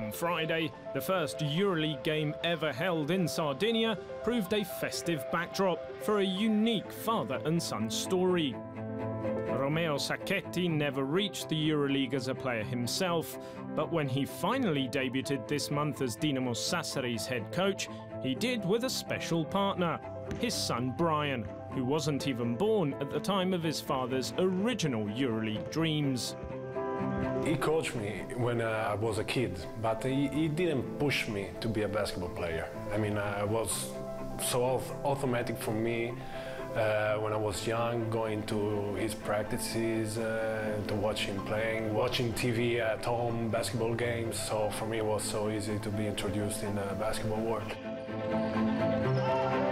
On Friday, the first Euroleague game ever held in Sardinia proved a festive backdrop for a unique father and son story. Romeo Sacchetti never reached the Euroleague as a player himself, but when he finally debuted this month as Dinamo Sassari's head coach, he did with a special partner, his son Brian, who wasn't even born at the time of his father's original Euroleague dreams. He coached me when I was a kid, but he didn't push me to be a basketball player. I mean, it was so automatic for me when I was young, going to his practices, to watch him playing, watching TV at home, basketball games. So for me, it was so easy to be introduced in the basketball world.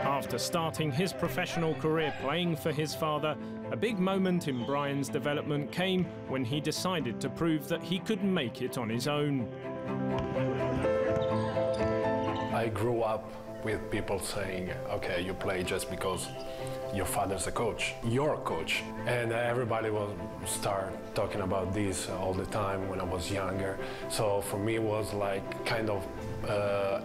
After starting his professional career playing for his father, a big moment in Brian's development came when he decided to prove that he could make it on his own. I grew up with people saying, okay, you play just because your father's a coach, you're a coach. And everybody will start talking about this all the time when I was younger. So for me, it was like kind of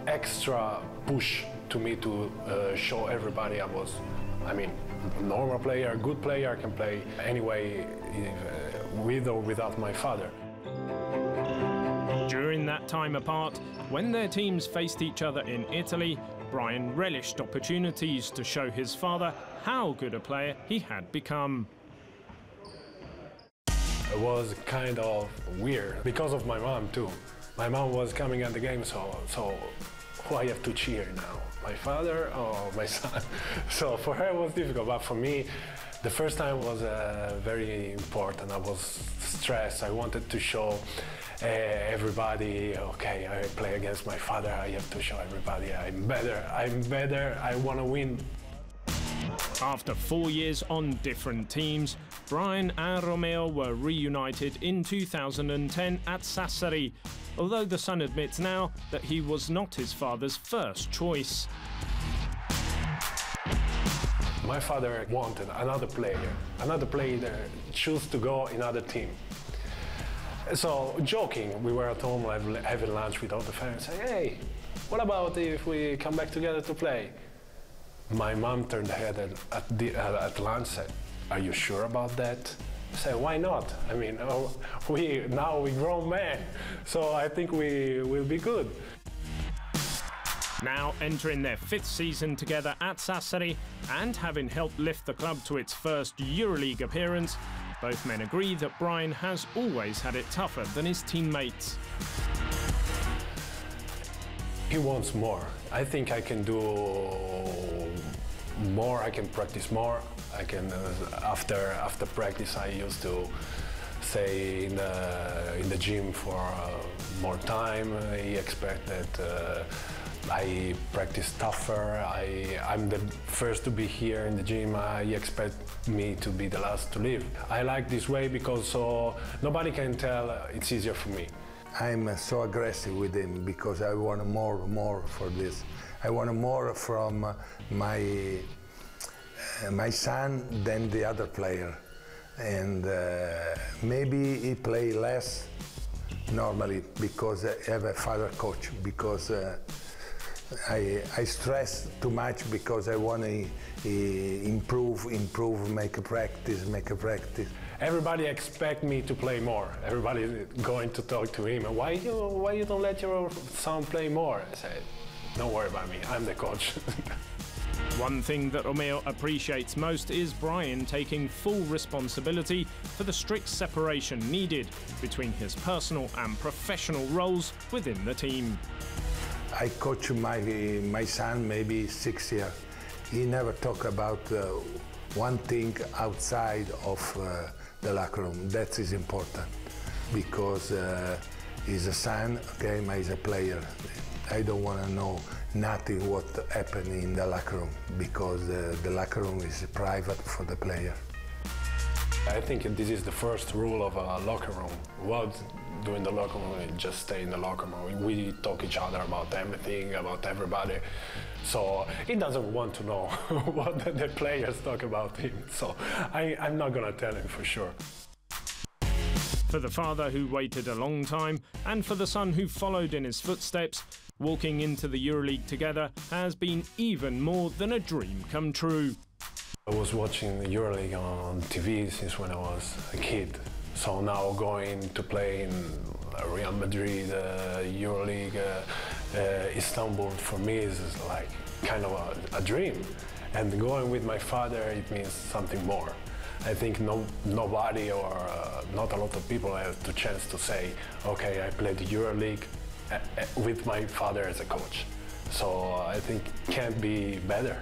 extra push to me to show everybody I mean, a normal player, a good player, can play anyway with or without my father. During that time apart, when their teams faced each other in Italy, Brian relished opportunities to show his father how good a player he had become. It was kind of weird because of my mom too. My mom was coming at the game, so who I have to cheer now? My father or my son? So for her it was difficult, but for me, the first time was very important. I was stressed. I wanted to show everybody, okay, I play against my father. I have to show everybody I'm better, I want to win. After 4 years on different teams, Brian and Romeo were reunited in 2010 at Sassari, although the son admits now that he was not his father's first choice. My father wanted another player chose to go in another team. So, joking, we were at home having lunch with all the fans, say, hey, what about if we come back together to play? My mom turned her head at lunch and said, are you sure about that? I said, why not? I mean, now we're grown men, so I think we will be good. Now entering their 5th season together at Sassari and having helped lift the club to its first Euroleague appearance, both men agree that Brian has always had it tougher than his teammates. He wants more. I think I can do more, I can practice more. I can, after practice, I used to stay in the gym for more time. He expects that I practice tougher. I'm the first to be here in the gym. He expects me to be the last to leave. I like this way because so nobody can tell it's easier for me. I'm so aggressive with him because I want more for this. I want more from my son than the other player, and maybe he play less normally because I have a father coach, because I stress too much because I want to improve, make a practice. Everybody expects me to play more. Everybody is going to talk to him. Why you don't let your son play more? I said, don't worry about me, I'm the coach. One thing that Romeo appreciates most is Brian taking full responsibility for the strict separation needed between his personal and professional roles within the team. I coach my son maybe 6 years. He never talk about one thing outside of the locker room. That is important because he's a son, okay, but he's a player. I don't want to know nothing what happened in the locker room because the locker room is private for the player. I think this is the first rule of a locker room. What do in the locker room, just stay in the locker room. We talk each other about everything, about everybody. So he doesn't want to know what the players talk about him. So I'm not gonna tell him for sure. For the father who waited a long time, and for the son who followed in his footsteps, walking into the Euroleague together has been even more than a dream come true. I was watching the Euroleague on TV since when I was a kid. So now going to play in Real Madrid, Euroleague, Istanbul, for me is like kind of a dream. And going with my father, it means something more. I think nobody or not a lot of people have the chance to say, okay, I played the Euroleague with my father as a coach. So I think it can't be better.